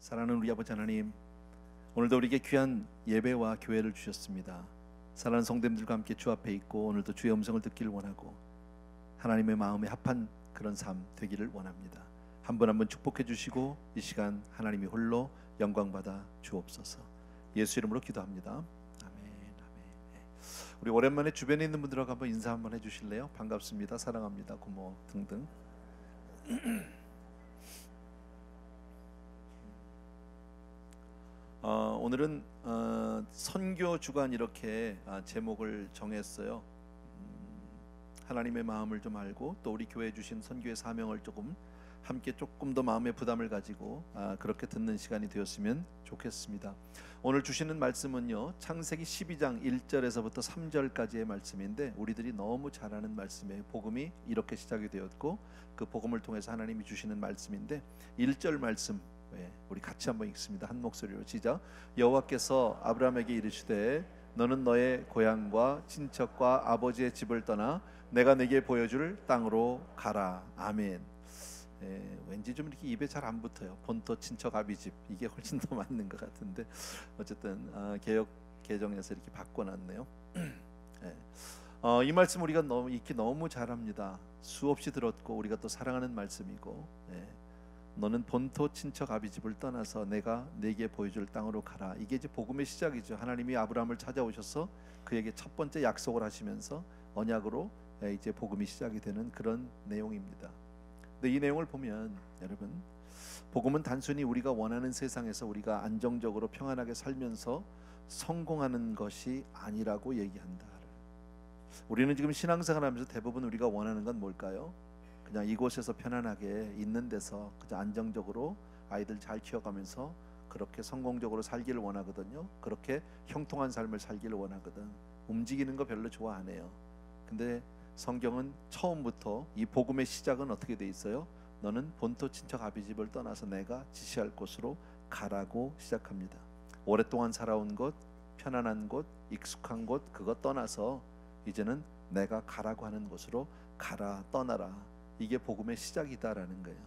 사랑하는 우리 아버지 하나님, 오늘도 우리에게 귀한 예배와 교회를 주셨습니다. 사랑하는 성도님들과 함께 주 앞에 있고 오늘도 주의 음성을 듣기를 원하고 하나님의 마음에 합한 그런 삶 되기를 원합니다. 한 분 한 분 축복해 주시고 이 시간 하나님이 홀로 영광 받아 주옵소서. 예수 이름으로 기도합니다. 아멘. 아멘. 우리 오랜만에 주변에 있는 분들하고 한번 인사 한번 해주실래요? 반갑습니다, 사랑합니다, 고마워 등등. 오늘은 선교 주간 이렇게 제목을 정했어요. 하나님의 마음을 좀 알고 또 우리 교회에 주신 선교의 사명을 함께 조금 더 마음의 부담을 가지고 그렇게 듣는 시간이 되었으면 좋겠습니다. 오늘 주시는 말씀은요, 창세기 12장 1절에서부터 3절까지의 말씀인데 우리들이 너무 잘 아는 말씀이에요. 복음이 이렇게 시작이 되었고 그 복음을 통해서 하나님이 주시는 말씀인데 1절 말씀 우리 같이 한번 읽습니다. 한 목소리로 시작. 여호와께서 아브라함에게 이르시되 너는 너의 고향과 친척과 아버지의 집을 떠나 내가 네게 보여줄 땅으로 가라. 아멘. 왠지 좀 이렇게 입에 잘 안 붙어요. 본토 친척 아비집, 이게 훨씬 더 맞는 것 같은데 어쨌든 개역 개정에서 이렇게 바꿔놨네요. 이 말씀 우리가 읽기 너무 잘합니다. 수없이 들었고 우리가 또 사랑하는 말씀이고, 너는 본토 친척 아비집을 떠나서 내가 네게 보여줄 땅으로 가라. 이게 이제 복음의 시작이죠. 하나님이 아브라함을 찾아오셔서 그에게 첫 번째 약속을 하시면서 언약으로 이제 복음이 시작이 되는 그런 내용입니다. 근데 이 내용을 보면 여러분, 복음은 단순히 우리가 원하는 세상에서 우리가 안정적으로 평안하게 살면서 성공하는 것이 아니라고 얘기한다. 우리는 지금 신앙생활 하면서 대부분 우리가 원하는 건 뭘까요? 그냥 이곳에서 편안하게 있는 데서 그냥 안정적으로 아이들 잘 키워가면서 그렇게 성공적으로 살기를 원하거든요. 그렇게 형통한 삶을 살기를 원하거든. 움직이는 거 별로 좋아 안 해요. 근데 성경은 처음부터 이 복음의 시작은 어떻게 돼 있어요? 너는 본토 친척 아비집을 떠나서 내가 지시할 곳으로 가라고 시작합니다. 오랫동안 살아온 곳, 편안한 곳, 익숙한 곳, 그거 떠나서 이제는 내가 가라고 하는 곳으로 가라, 떠나라. 이게 복음의 시작이다라는 거예요.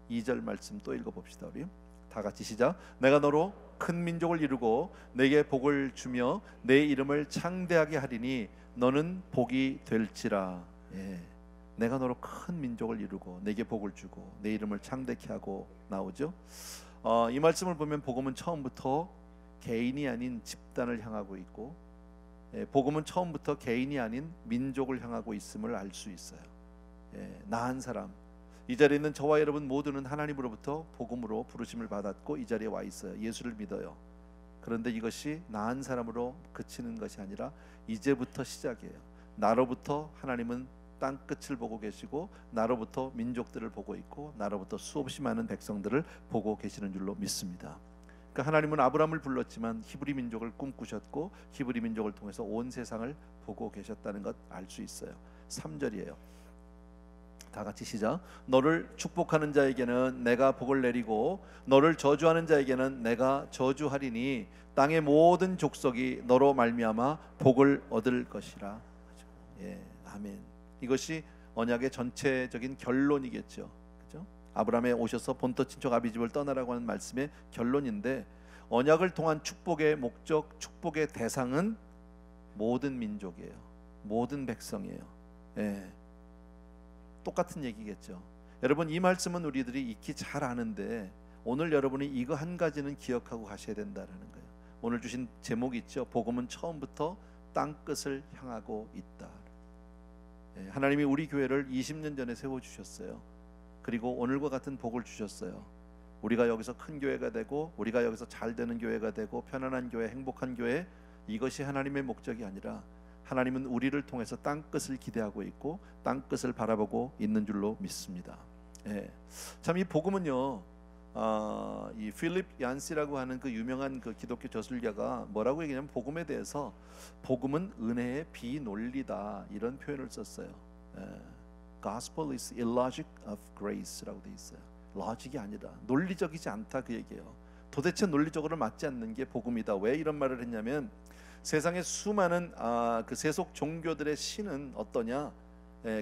2절 말씀 또 읽어봅시다. 우리 다 같이 시작. 내가 너로 큰 민족을 이루고 내게 복을 주며 내 이름을 창대하게 하리니 너는 복이 될지라. 내가 너로 큰 민족을 이루고 내게 복을 주고 내 이름을 창대케 하고 나오죠. 이 말씀을 보면 복음은 처음부터 개인이 아닌 집단을 향하고 있고, 복음은 처음부터 개인이 아닌 민족을 향하고 있음을 알 수 있어요. 나한 사람, 이 자리에 있는 저와 여러분 모두는 하나님으로부터 복음으로 부르심을 받았고 이 자리에 와 있어요. 예수를 믿어요. 그런데 이것이 나한 사람으로 그치는 것이 아니라 이제부터 시작이에요. 나로부터 하나님은 땅 끝을 보고 계시고 나로부터 민족들을 보고 있고 나로부터 수없이 많은 백성들을 보고 계시는 줄로 믿습니다. 그러니까 하나님은 아브라함을 불렀지만 히브리 민족을 꿈꾸셨고 히브리 민족을 통해서 온 세상을 보고 계셨다는 것 알 수 있어요. 3절이에요. 다 같이 시작. 너를 축복하는 자에게는 내가 복을 내리고 너를 저주하는 자에게는 내가 저주하리니 땅의 모든 족속이 너로 말미암아 복을 얻을 것이라. 아멘. 이것이 언약의 전체적인 결론이겠죠. 그렇죠? 아브라함에 오셔서 본토 친척 아비집을 떠나라고 하는 말씀의 결론인데, 언약을 통한 축복의 목적, 축복의 대상은 모든 민족이에요. 모든 백성이에요. 똑같은 얘기겠죠. 여러분, 이 말씀은 우리들이 익히 잘 아는데 오늘 여러분이 이거 한 가지는 기억하고 가셔야 된다는 거예요. 오늘 주신 제목이 있죠. 복음은 처음부터 땅끝을 향하고 있다. 하나님이 우리 교회를 20년 전에 세워주셨어요. 그리고 오늘과 같은 복을 주셨어요. 우리가 여기서 큰 교회가 되고 우리가 여기서 잘 되는 교회가 되고 편안한 교회, 행복한 교회, 이것이 하나님의 목적이 아니라 하나님은 우리를 통해서 땅끝을 기대하고 있고 땅끝을 바라보고 있는 줄로 믿습니다. 참 이 복음은요, 이 필립 얀시라고 하는 그 유명한 그 기독교 저술가가 뭐라고 얘기하냐면 복음에 대해서 복음은 은혜의 비논리다 이런 표현을 썼어요. Gospel is illogic of grace라고 돼 있어요. 로직이 아니라 논리적이지 않다 그 얘기예요. 도대체 논리적으로 맞지 않는 게 복음이다. 왜 이런 말을 했냐면 세상의 수많은 그 세속 종교들의 신은 어떠냐?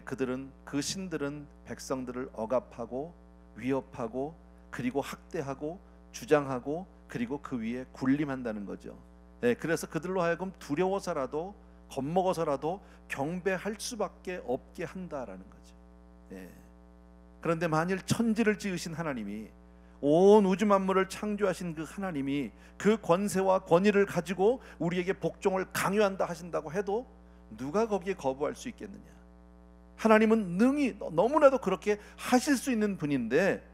그들은 그 신들은 백성들을 억압하고 위협하고 그리고 학대하고 주장하고 그리고 그 위에 군림한다는 거죠. 그래서 그들로 하여금 두려워서라도 겁먹어서라도 경배할 수밖에 없게 한다라는 거죠. 그런데 만일 천지를 지으신 하나님이, 온 우주 만물을 창조하신 그 하나님이 그 권세와 권위를 가지고 우리에게 복종을 강요한다 하신다고 해도 누가 거기에 거부할 수 있겠느냐? 하나님은 능히 너무나도 그렇게 하실 수 있는 분인데,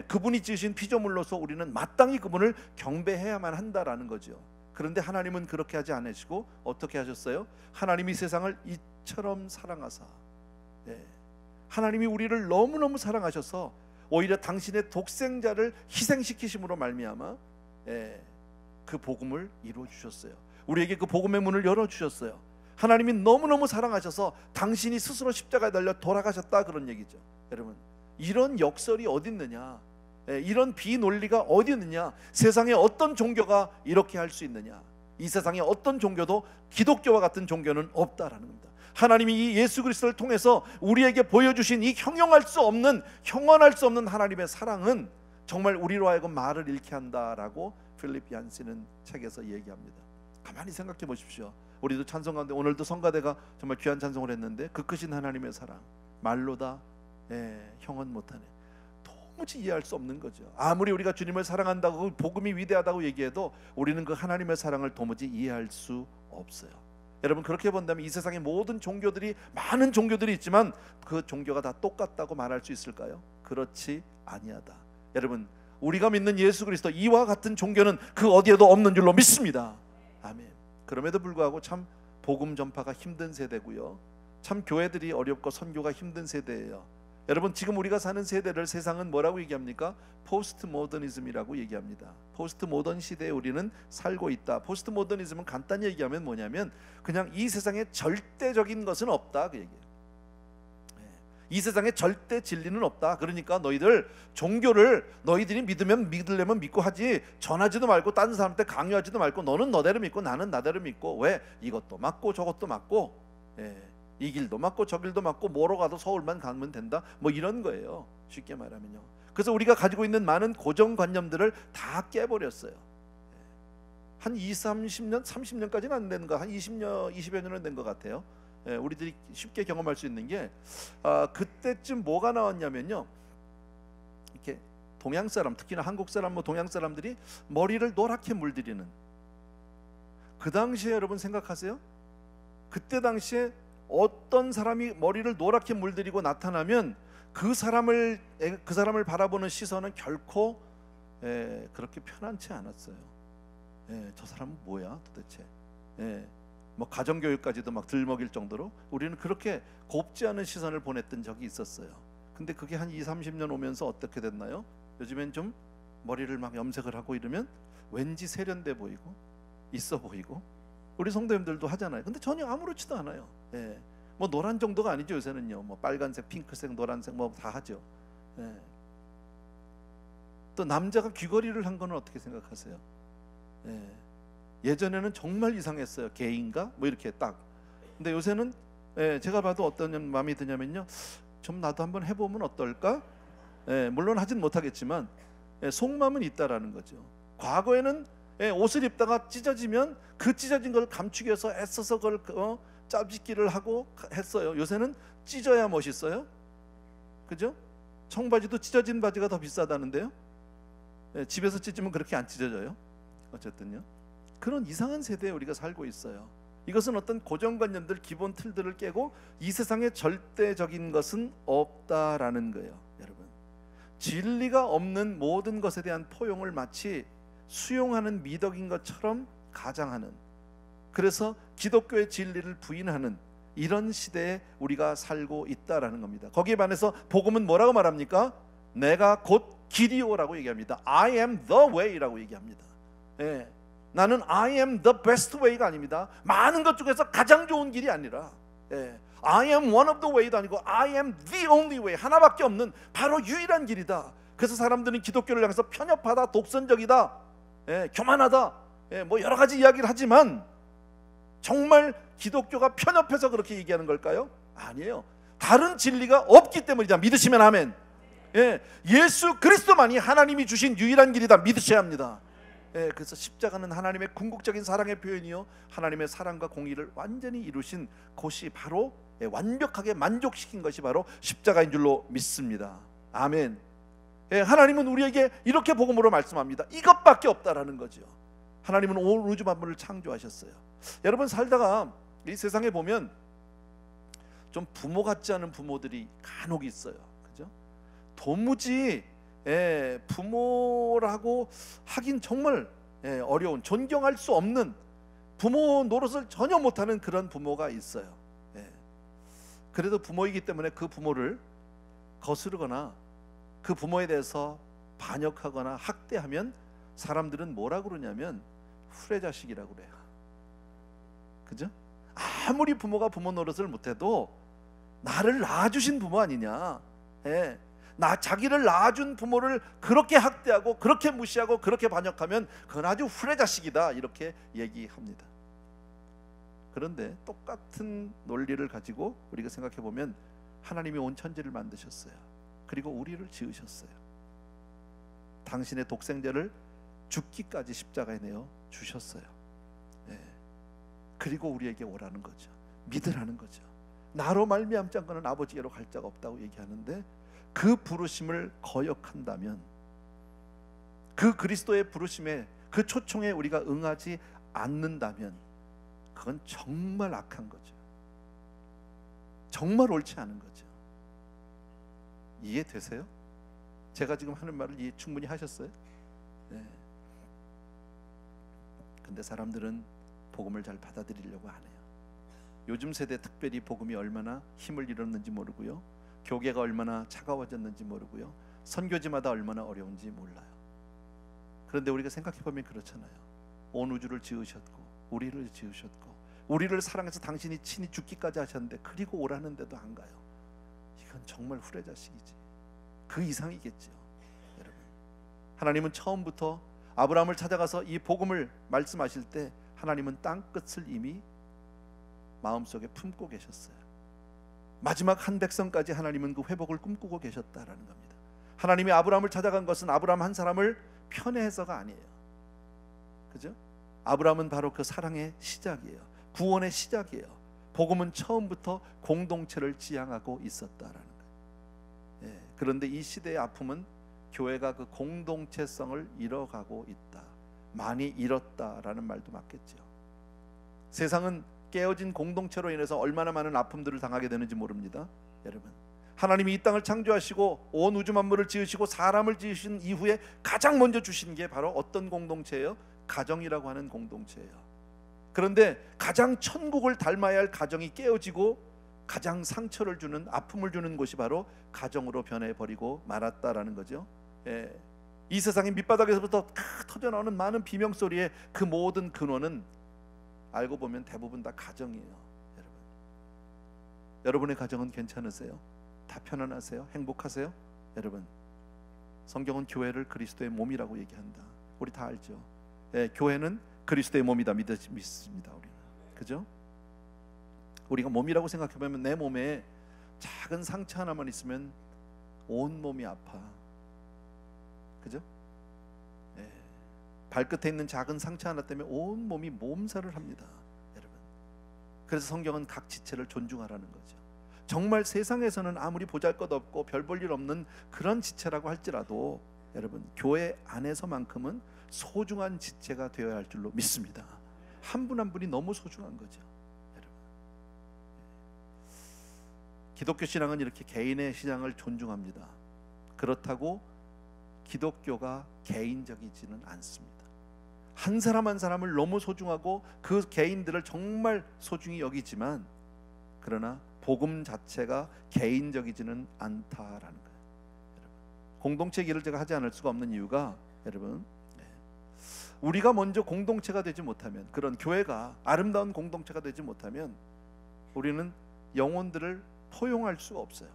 그분이 지으신 피조물로서 우리는 마땅히 그분을 경배해야만 한다라는 거죠. 그런데 하나님은 그렇게 하지 않으시고 어떻게 하셨어요? 하나님이 세상을 이처럼 사랑하사, 하나님이 우리를 너무너무 사랑하셔서 오히려 당신의 독생자를 희생시키심으로 말미암아 그 복음을 이루어 주셨어요. 우리에게 그 복음의 문을 열어 주셨어요. 하나님이 너무너무 사랑하셔서 당신이 스스로 십자가에 달려 돌아가셨다, 그런 얘기죠. 여러분, 이런 역설이 어디 있느냐? 이런 비논리가 어디 있느냐? 세상에 어떤 종교가 이렇게 할 수 있느냐? 이 세상에 어떤 종교도 기독교와 같은 종교는 없다라는 겁니다. 하나님이 이 예수 그리스도를 통해서 우리에게 보여주신 이 형용할 수 없는, 형언할 수 없는 하나님의 사랑은 정말 우리로 하여금 말을 잃게 한다라고 필립 얀시는 책에서 얘기합니다. 가만히 생각해 보십시오. 우리도 찬송 가운데 오늘도 성가대가 정말 귀한 찬송을 했는데, 그 크신 하나님의 사랑 말로 다 형언 못하네. 도무지 이해할 수 없는 거죠. 아무리 우리가 주님을 사랑한다고, 복음이 위대하다고 얘기해도 우리는 그 하나님의 사랑을 도무지 이해할 수 없어요. 여러분, 그렇게 본다면 이 세상의 모든 종교들이, 많은 종교들이 있지만 그 종교가 다 똑같다고 말할 수 있을까요? 그렇지 아니하다. 여러분, 우리가 믿는 예수 그리스도, 이와 같은 종교는 그 어디에도 없는 줄로 믿습니다. 아멘. 그럼에도 불구하고 참 복음 전파가 힘든 세대고요, 참 교회들이 어렵고 선교가 힘든 세대예요. 여러분, 지금 우리가 사는 세대를 세상은 뭐라고 얘기합니까? 포스트 모더니즘이라고 얘기합니다. 포스트 모던 시대에 우리는 살고 있다. 포스트 모더니즘은 간단히 얘기하면 뭐냐면 그냥 이 세상에 절대적인 것은 없다, 그 얘기예요. 이 세상에 절대 진리는 없다. 그러니까 너희들 종교를 너희들이 믿으려면 믿고 하지, 전하지도 말고 다른 사람한테 강요하지도 말고, 너는 너대로 믿고 나는 나대로 믿고, 왜 이것도 맞고 저것도 맞고, 이 길도 맞고 저 길도 맞고, 뭐로 가도 서울만 가면 된다, 뭐 이런 거예요, 쉽게 말하면요. 그래서 우리가 가지고 있는 많은 고정관념들을 다 깨버렸어요. 한 20-30년, 30년까지는 안 되는 거, 한 20여 년은 된 것 같아요. 우리들이 쉽게 경험할 수 있는 게, 그때쯤 뭐가 나왔냐면요, 이렇게 동양 사람, 특히나 한국 사람, 뭐 동양 사람들이 머리를 노랗게 물들이는, 그 당시에 여러분 생각하세요? 그때 당시에 어떤 사람이 머리를 노랗게 물들이고 나타나면 그 사람을 바라보는 시선은 결코 그렇게 편안치 않았어요. 저 사람은 뭐야 도대체? 뭐 가정교육까지도 막 들먹일 정도로 우리는 그렇게 곱지 않은 시선을 보냈던 적이 있었어요. 근데 그게 한 20-30년 오면서 어떻게 됐나요? 요즘엔 좀 머리를 막 염색을 하고 이러면 왠지 세련돼 보이고 있어 보이고, 우리 성도님들도 하잖아요. 근데 전혀 아무렇지도 않아요. 뭐 노란 정도가 아니죠. 요새는요, 뭐 빨간색, 핑크색, 노란색 뭐 다 하죠. 또 남자가 귀걸이를 한 거는 어떻게 생각하세요? 예전에는 정말 이상했어요. 개인가? 뭐 이렇게 딱. 근데 요새는 제가 봐도 어떤 마음이 드냐면요, 좀 나도 한번 해보면 어떨까? 물론 하진 못하겠지만 속마음은 있다라는 거죠. 과거에는 옷을 입다가 찢어지면 그 찢어진 걸 감추기 위해서 애써서 그걸 짜집기를 하고 했어요. 요새는 찢어야 멋있어요. 그죠? 청바지도 찢어진 바지가 더 비싸다는데요. 집에서 찢으면 그렇게 안 찢어져요. 어쨌든요, 그런 이상한 세대에 우리가 살고 있어요. 이것은 어떤 고정관념들, 기본 틀들을 깨고 이 세상에 절대적인 것은 없다라는 거예요. 여러분, 진리가 없는 모든 것에 대한 포용을 마치 수용하는 미덕인 것처럼 가장하는, 그래서 기독교의 진리를 부인하는 이런 시대에 우리가 살고 있다라는 겁니다. 거기에 반해서 복음은 뭐라고 말합니까? 내가 곧 길이오라고 얘기합니다. I am the way라고 얘기합니다. 나는 I am the best way가 아닙니다. 많은 것 중에서 가장 좋은 길이 아니라, I am one of the way도 아니고 I am the only way, 하나밖에 없는 바로 유일한 길이다. 그래서 사람들은 기독교를 향해서 편협하다, 독선적이다, 교만하다, 뭐 여러 가지 이야기를 하지만 정말 기독교가 편협해서 그렇게 얘기하는 걸까요? 아니에요. 다른 진리가 없기 때문이다. 믿으시면 아멘. 예수 그리스도만이 하나님이 주신 유일한 길이다 믿으셔야 합니다. 그래서 십자가는 하나님의 궁극적인 사랑의 표현이요, 하나님의 사랑과 공의를 완전히 이루신 것이 바로, 완벽하게 만족시킨 것이 바로 십자가인 줄로 믿습니다. 아멘. 하나님은 우리에게 이렇게 복음으로 말씀합니다. 이것밖에 없다라는 거죠. 하나님은 온 우주 만물을 창조하셨어요. 여러분, 살다가 이 세상에 보면 좀 부모 같지 않은 부모들이 간혹 있어요. 그죠? 도무지 부모라고 하긴 정말 어려운, 존경할 수 없는, 부모 노릇을 전혀 못하는 그런 부모가 있어요. 그래도 부모이기 때문에 그 부모를 거스르거나 그 부모에 대해서 반역하거나 학대하면 사람들은 뭐라 그러냐면 후레자식이라고 그래요. 그죠? 아무리 부모가 부모 노릇을 못해도 나를 낳아주신 부모 아니냐, 자기를 낳아준 부모를 그렇게 학대하고 그렇게 무시하고 그렇게 반역하면 그건 아주 후레자식이다, 이렇게 얘기합니다. 그런데 똑같은 논리를 가지고 우리가 생각해 보면 하나님이 온 천지를 만드셨어요. 그리고 우리를 지으셨어요. 당신의 독생자를 죽기까지 십자가에 내어 주셨어요. 그리고 우리에게 오라는 거죠. 믿으라는 거죠. 나로 말미암지 않고는 아버지께로 갈 자가 없다고 얘기하는데, 그 부르심을 거역한다면, 그 그리스도의 부르심에, 그 초청에 우리가 응하지 않는다면 그건 정말 악한 거죠. 정말 옳지 않은 거죠. 이해되세요? 제가 지금 하는 말을 이해 충분히 하셨어요? 근데 사람들은 복음을 잘 받아들이려고 안 해요. 요즘 세대 특별히 복음이 얼마나 힘을 잃었는지 모르고요, 교계가 얼마나 차가워졌는지 모르고요, 선교지마다 얼마나 어려운지 몰라요. 그런데 우리가 생각해보면 그렇잖아요. 온 우주를 지으셨고 우리를 지으셨고 우리를 사랑해서 당신이 친히 죽기까지 하셨는데 그리고 오라는데도 안 가요. 이건 정말 후레자식이지. 그 이상이겠죠. 여러분, 하나님은 처음부터 아브라함을 찾아가서 이 복음을 말씀하실 때 하나님은 땅끝을 이미 마음속에 품고 계셨어요. 마지막 한 백성까지 하나님은 그 회복을 꿈꾸고 계셨다라는 겁니다. 하나님이 아브라함을 찾아간 것은 아브라함 한 사람을 편애해서가 아니에요. 그죠? 아브라함은 바로 그 사랑의 시작이에요. 구원의 시작이에요. 복음은 처음부터 공동체를 지향하고 있었다라는 거예요. 그런데 이 시대의 아픔은 교회가 그 공동체성을 잃어가고 있다, 많이 잃었다라는 말도 맞겠죠. 세상은 깨어진 공동체로 인해서 얼마나 많은 아픔들을 당하게 되는지 모릅니다. 여러분, 하나님이 이 땅을 창조하시고 온 우주 만물을 지으시고 사람을 지으신 이후에 가장 먼저 주신 게 바로 어떤 공동체예요? 가정이라고 하는 공동체예요. 그런데 가장 천국을 닮아야 할 가정이 깨어지고 가장 상처를 주는, 아픔을 주는 곳이 바로 가정으로 변해버리고 말았다라는 거죠. 이 세상의 밑바닥에서부터 터져나오는 많은 비명소리의 그 모든 근원은 알고 보면 대부분 다 가정이에요. 여러분의 가정은 괜찮으세요? 다 편안하세요? 행복하세요? 여러분, 성경은 교회를 그리스도의 몸이라고 얘기한다. 우리 다 알죠? 교회는 그리스도의 몸이다 믿습니다. 우리는. 그죠? 우리가 몸이라고 생각해보면 내 몸에 작은 상처 하나만 있으면 온 몸이 아파. 그죠? 발끝에 있는 작은 상처 하나 때문에 온 몸이 몸살을 합니다. 여러분, 그래서 성경은 각 지체를 존중하라는 거죠. 정말 세상에서는 아무리 보잘것없고 별 볼 일 없는 그런 지체라고 할지라도 여러분, 교회 안에서만큼은 소중한 지체가 되어야 할 줄로 믿습니다. 한 분 한 분이 너무 소중한 거죠. 여러분, 기독교 신앙은 이렇게 개인의 신앙을 존중합니다. 그렇다고 기독교가 개인적이지는 않습니다. 한 사람 한 사람을 너무 소중하고 그 개인들을 정말 소중히 여기지만, 그러나 복음 자체가 개인적이지는 않다라는 거예요. 여러분, 공동체 얘기를 제가 하지 않을 수가 없는 이유가, 여러분, 우리가 먼저 공동체가 되지 못하면, 그런 교회가 아름다운 공동체가 되지 못하면 우리는 영혼들을 포용할 수가 없어요.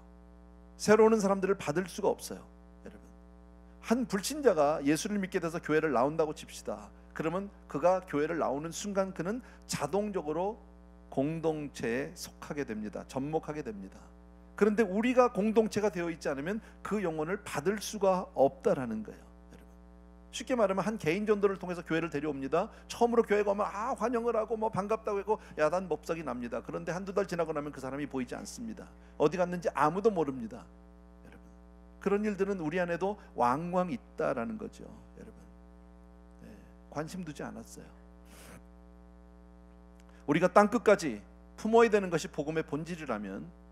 새로 오는 사람들을 받을 수가 없어요. 여러분, 한 불신자가 예수를 믿게 돼서 교회를 나온다고 칩시다. 그러면 그가 교회를 나오는 순간 그는 자동적으로 공동체에 속하게 됩니다. 접목하게 됩니다. 그런데 우리가 공동체가 되어 있지 않으면 그 영혼을 받을 수가 없다라는 거예요. 여러분. 쉽게 말하면 한 개인 전도를 통해서 교회를 데려옵니다. 처음으로 교회가 오면 환영을 하고 뭐 반갑다고 하고 야단 법석이 납니다. 그런데 한두 달 지나고 나면 그 사람이 보이지 않습니다. 어디 갔는지 아무도 모릅니다. 여러분. 그런 일들은 우리 안에도 왕왕 있다라는 거죠. 여러분. 관심 두지 않았어요. 우리가 땅끝까지 품어야 되는 것이 복음의 본질이라면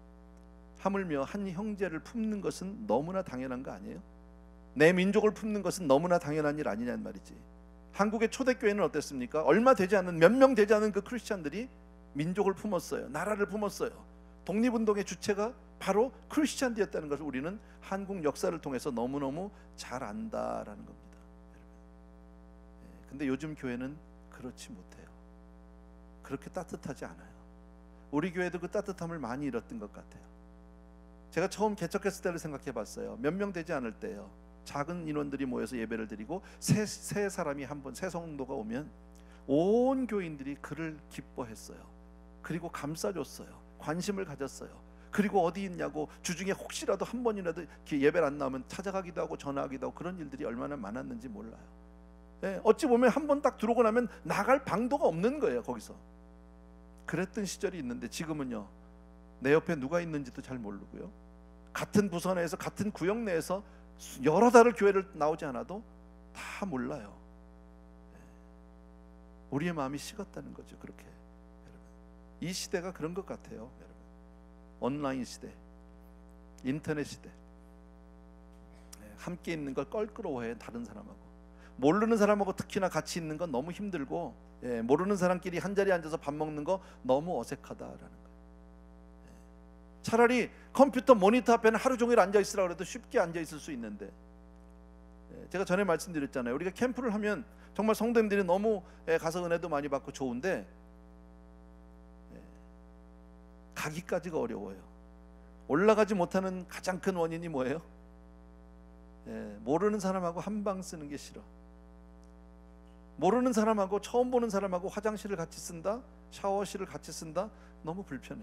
하물며 한 형제를 품는 것은 너무나 당연한 거 아니에요? 내 민족을 품는 것은 너무나 당연한 일 아니냐는 말이지. 한국의 초대교회는 어땠습니까? 얼마 되지 않은, 몇 명 되지 않은 그 크리스찬들이 민족을 품었어요. 나라를 품었어요. 독립운동의 주체가 바로 크리스찬들이었다는 것을 우리는 한국 역사를 통해서 너무너무 잘 안다라는 겁니다. 근데 요즘 교회는 그렇지 못해요. 그렇게 따뜻하지 않아요. 우리 교회도 그 따뜻함을 많이 잃었던 것 같아요. 제가 처음 개척했을 때를 생각해 봤어요. 몇 명 되지 않을 때요. 작은 인원들이 모여서 예배를 드리고 세 사람이 한 번, 세 성도가 오면 온 교인들이 그를 기뻐했어요. 그리고 감싸줬어요. 관심을 가졌어요. 그리고 어디 있냐고 주중에 혹시라도 한 번이라도 예배를 안 나오면 찾아가기도 하고 전화하기도 하고 그런 일들이 얼마나 많았는지 몰라요. 어찌 보면 한 번 딱 들어오고 나면 나갈 방도가 없는 거예요. 거기서 그랬던 시절이 있는데 지금은요, 내 옆에 누가 있는지도 잘 모르고요, 같은 부서 내에서 같은 구역 내에서 여러 달을 교회를 나오지 않아도 다 몰라요. 우리의 마음이 식었다는 거죠. 그렇게 여러분. 이 시대가 그런 것 같아요. 여러분. 온라인 시대, 인터넷 시대, 함께 있는 걸 껄끄러워해. 다른 사람하고 모르는 사람하고 특히나 같이 있는 건 너무 힘들고, 모르는 사람끼리 한 자리에 앉아서 밥 먹는 거 너무 어색하다라는 거예요. 차라리 컴퓨터 모니터 앞에는 하루 종일 앉아 있으라 그래도 쉽게 앉아 있을 수 있는데, 제가 전에 말씀드렸잖아요. 우리가 캠프를 하면 정말 성도님들이 너무 가서 은혜도 많이 받고 좋은데 가기까지가 어려워요. 올라가지 못하는 가장 큰 원인이 뭐예요? 모르는 사람하고 한 방 쓰는 게 싫어. 모르는 사람하고 처음 보는 사람하고 화장실을 같이 쓴다, 샤워실을 같이 쓴다, 너무 불편해.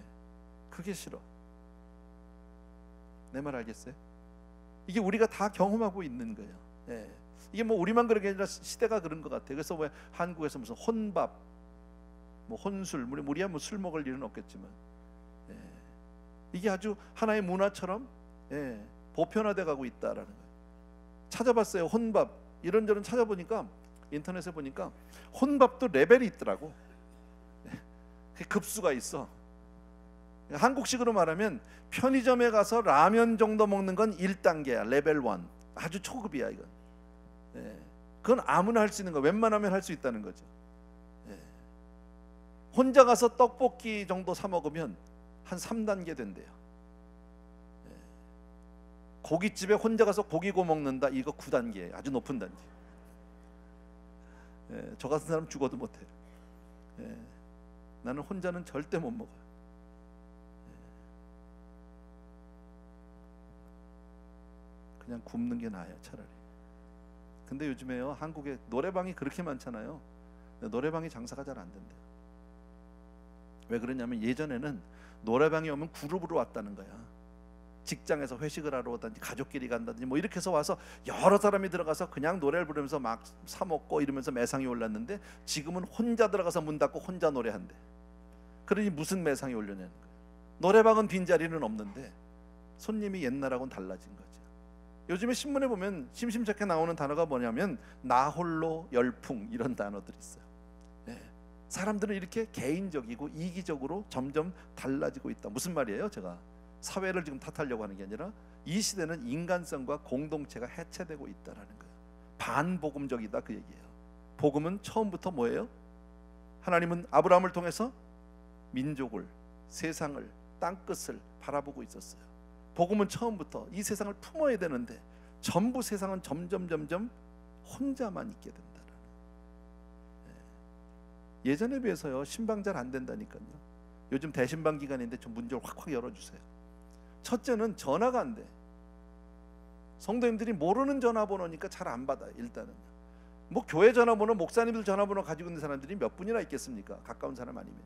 그게 싫어. 내 말 알겠어요? 이게 우리가 다 경험하고 있는 거예요. 이게 뭐 우리만 그런 게 아니라 시대가 그런 것 같아요. 그래서 왜 한국에서 무슨 혼밥, 뭐 혼술, 우리야 뭐 술 먹을 일은 없겠지만, 이게 아주 하나의 문화처럼 보편화돼 가고 있다라는 거예요. 찾아봤어요. 혼밥 이런저런 찾아보니까, 인터넷에 보니까 혼밥도 레벨이 있더라고. 급수가 있어. 한국식으로 말하면 편의점에 가서 라면 정도 먹는 건 1단계야. 레벨 1. 아주 초급이야 이건. 그건 아무나 할 수 있는 거, 웬만하면 할 수 있다는 거죠. 혼자 가서 떡볶이 정도 사 먹으면 한 3단계 된대요. 고깃집에 혼자 가서 고기 구워 먹는다, 이거 9단계예요. 아주 높은 단계. 저 같은 사람 죽어도 못해요. 나는 혼자는 절대 못 먹어요. 그냥 굶는 게 나아요, 차라리. 근데 요즘에요, 한국에 노래방이 그렇게 많잖아요. 노래방이 장사가 잘 안 된대요. 왜 그러냐면 예전에는 노래방에 오면 그룹으로 왔다는 거야. 직장에서 회식을 하러 오든지 가족끼리 간다든지 뭐 이렇게 해서 와서 여러 사람이 들어가서 그냥 노래를 부르면서 막 사 먹고 이러면서 매상이 올랐는데, 지금은 혼자 들어가서 문 닫고 혼자 노래한대. 그러니 무슨 매상이 올려냐는 거예요. 노래방은 빈자리는 없는데 손님이 옛날하고는 달라진 거죠. 요즘에 신문에 보면 심심찮게 나오는 단어가 뭐냐면 나홀로 열풍, 이런 단어들이 있어요. 사람들은 이렇게 개인적이고 이기적으로 점점 달라지고 있다. 무슨 말이에요? 제가 사회를 지금 탓하려고 하는 게 아니라 이 시대는 인간성과 공동체가 해체되고 있다라는 거예요. 반복음적이다, 그 얘기예요. 복음은 처음부터 뭐예요? 하나님은 아브라함을 통해서 민족을, 세상을, 땅끝을 바라보고 있었어요. 복음은 처음부터 이 세상을 품어야 되는데 전부 세상은 점점 혼자만 있게 된다라는. 예전에 비해서요, 신방 잘 안 된다니까요. 요즘 대신방 기간인데 좀 문제를 확 열어주세요. 첫째는 전화가 안 돼. 성도님들이 모르는 전화번호니까 잘 안 받아요. 일단은 뭐 교회 전화번호, 목사님들 전화번호 가지고 있는 사람들이 몇 분이나 있겠습니까? 가까운 사람 아니면요.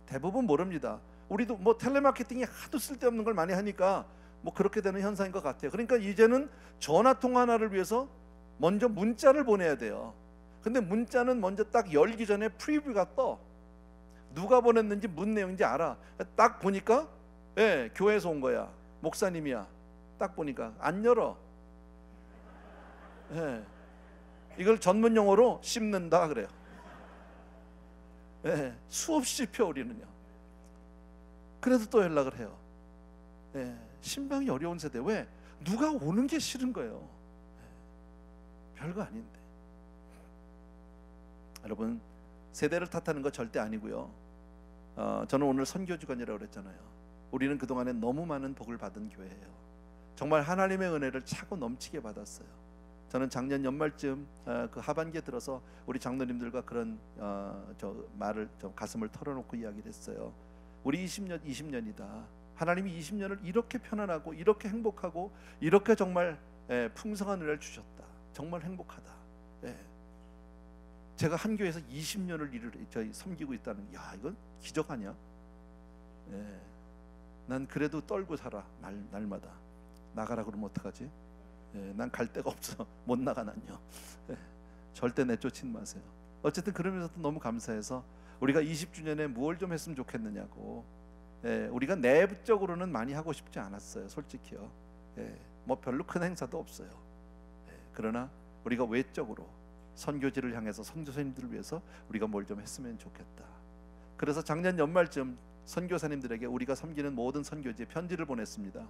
대부분 모릅니다. 우리도 뭐 텔레마케팅이 하도 쓸데없는 걸 많이 하니까 뭐 그렇게 되는 현상인 것 같아요. 그러니까 이제는 전화 통화 하나를 위해서 먼저 문자를 보내야 돼요. 근데 문자는 먼저 딱 열기 전에 프리뷰가 떠. 누가 보냈는지 무슨 내용인지 알아. 딱 보니까 교회에서 온 거야. 목사님이야. 딱 보니까 안 열어. 이걸 전문 용어로 씹는다 그래요. 수없이 씹혀 우리는요. 그래도 또 연락을 해요. 신방이 어려운 세대. 왜? 누가 오는 게 싫은 거예요. 별거 아닌데. 여러분, 세대를 탓하는 거 절대 아니고요. 저는 오늘 선교주간이라고 그랬잖아요. 우리는 그동안에 너무 많은 복을 받은 교회예요. 정말 하나님의 은혜를 차고 넘치게 받았어요. 저는 작년 연말쯤 그 하반기에 들어서 우리 장로님들과 그런 말을 가슴을 털어놓고 이야기를 했어요. 우리 20년이다. 하나님이 20년을 이렇게 편안하고 이렇게 행복하고 이렇게 정말 풍성한 은혜를 주셨다. 정말 행복하다. 제가 한 교회에서 20년을 섬기고 있다는, 야, 이건 기적 아니야? 난 그래도 떨고 살아. 날마다 나가라 그러면 어떡하지? 난 갈 데가 없어. 못 나가난요. 절대 내쫓지 마세요. 어쨌든 그러면서도 너무 감사해서 우리가 20주년에 무엇 좀 했으면 좋겠느냐고. 우리가 내부적으로는 많이 하고 싶지 않았어요. 솔직히요. 뭐 별로 큰 행사도 없어요. 그러나 우리가 외적으로 선교지를 향해서 선교사님들을 위해서 우리가 뭘 좀 했으면 좋겠다. 그래서 작년 연말쯤 선교사님들에게 우리가 섬기는 모든 선교지에 편지를 보냈습니다.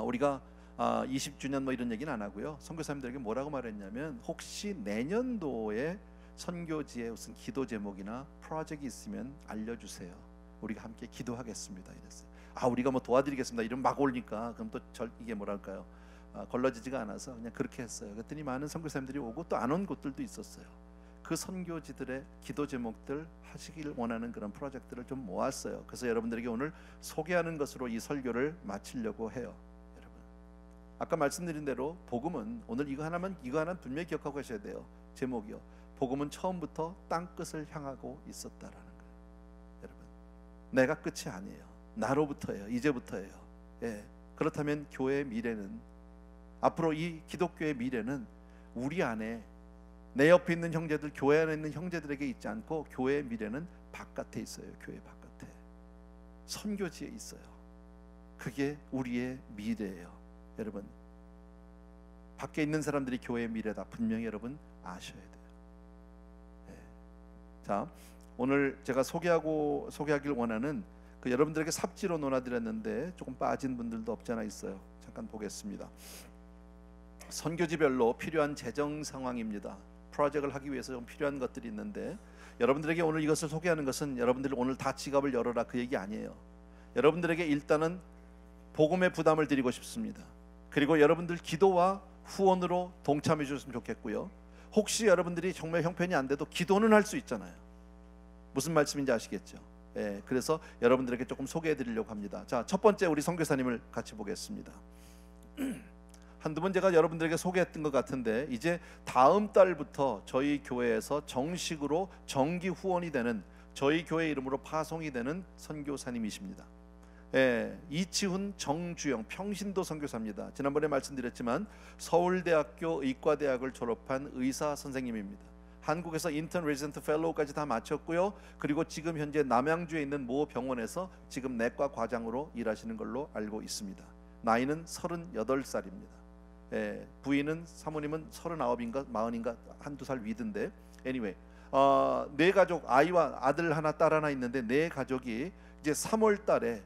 우리가 20주년 뭐 이런 얘기는 안 하고요. 선교사님들에게 뭐라고 말했냐면, 혹시 내년도에 선교지에 무슨 기도 제목이나 프로젝트 있으면 알려주세요. 우리가 함께 기도하겠습니다. 이랬어요. 우리가 뭐 도와드리겠습니다. 이런 막 올리니까 그럼 또 이게 뭐랄까요? 걸러지지가 않아서 그냥 그렇게 했어요. 그랬더니 많은 선교사님들이 오고 또 안 온 곳들도 있었어요. 그 선교지들의 기도 제목들, 하시길 원하는 그런 프로젝트를 좀 모았어요. 그래서 여러분들에게 오늘 소개하는 것으로 이 설교를 마치려고 해요. 여러분, 아까 말씀드린 대로 복음은, 오늘 이거 하나는 분명히 기억하고 가셔야 돼요. 제목이요. 복음은 처음부터 땅끝을 향하고 있었다라는 거예요. 여러분, 내가 끝이 아니에요. 나로부터예요. 이제부터예요. 그렇다면 교회의 미래는, 앞으로 이 기독교의 미래는 우리 안에, 내 옆에 있는 형제들, 교회 안에 있는 형제들에게 있지 않고 교회의 미래는 바깥에 있어요. 교회 바깥에, 선교지에 있어요. 그게 우리의 미래예요. 여러분, 밖에 있는 사람들이 교회의 미래다. 분명히 여러분 아셔야 돼요. 자, 오늘 제가 소개하길 원하는 그 여러분들에게 삽지로 논하드렸는데 조금 빠진 분들도 없지 않아 있어요. 잠깐 보겠습니다. 선교지별로 필요한 재정 상황입니다. 프로젝트를 하기 위해서 좀 필요한 것들이 있는데, 여러분들에게 오늘 이것을 소개하는 것은 여러분들이 오늘 다 지갑을 열어라 그 얘기 아니에요. 여러분들에게 일단은 복음의 부담을 드리고 싶습니다. 그리고 여러분들 기도와 후원으로 동참해 주셨으면 좋겠고요. 혹시 여러분들이 정말 형편이 안 돼도 기도는 할 수 있잖아요. 무슨 말씀인지 아시겠죠? 그래서 여러분들에게 조금 소개해 드리려고 합니다. 자, 첫 번째 우리 선교사님을 같이 보겠습니다. 한두 번 제가 여러분들에게 소개했던 것 같은데, 이제 다음 달부터 저희 교회에서 정식으로 정기 후원이 되는, 저희 교회 이름으로 파송이 되는 선교사님이십니다. 이치훈 정주영 평신도 선교사입니다. 지난번에 말씀드렸지만 서울대학교 의과대학을 졸업한 의사 선생님입니다. 한국에서 인턴 레지던트 펠로우까지 다 마쳤고요. 그리고 지금 현재 남양주에 있는 모 병원에서 지금 내과 과장으로 일하시는 걸로 알고 있습니다. 나이는 38살입니다. 부인은, 사모님은 39인가 40인가 한두 살 위든데, anyway, 네 가족, 아이와 아들 하나 딸 하나 있는데 네 가족이 이제 3월 달에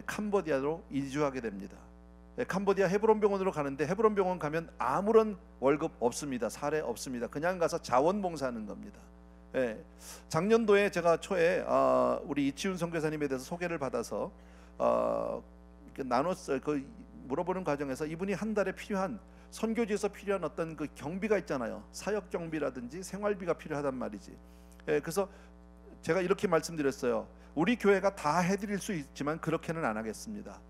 캄보디아로 이주하게 됩니다. 캄보디아 헤브론 병원으로 가는데, 헤브론 병원 가면 아무런 월급 없습니다. 사례 없습니다. 그냥 가서 자원봉사하는 겁니다. 작년도에 제가 초에 우리 이치훈 선교사님에 대해서 소개를 받아서 나눴어요. 물어보는 과정에서 이분이 한 달에 필요한, 선교지에서 필요한 어떤 그 경비가 있잖아요. 사역 경비라든지 생활비가 필요하단 말이지. 그래서 제가 이렇게 말씀드렸어요. 우리 교회가 다 해드릴 수 있지만 그렇게는 안 하겠습니다.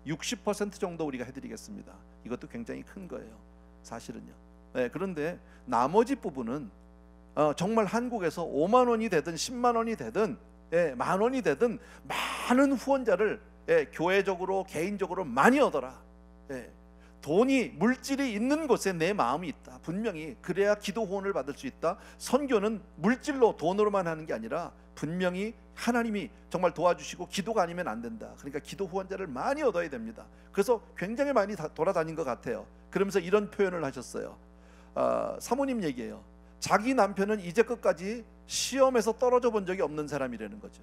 60% 정도 우리가 해드리겠습니다. 이것도 굉장히 큰 거예요, 사실은요. 그런데 나머지 부분은 정말 한국에서 5만 원이 되든 10만 원이 되든 만 원이 되든 많은 후원자를 교회적으로 개인적으로 많이 얻어라. 돈이 물질이 있는 곳에 내 마음이 있다. 분명히 그래야 기도 후원을 받을 수 있다. 선교는 물질로 돈으로만 하는 게 아니라 분명히 하나님이 정말 도와주시고 기도가 아니면 안 된다. 그러니까 기도 후원자를 많이 얻어야 됩니다. 그래서 굉장히 많이 돌아다닌 것 같아요. 그러면서 이런 표현을 하셨어요. 사모님 얘기예요. 자기 남편은 이제껏까지 시험에서 떨어져 본 적이 없는 사람이라는 거죠.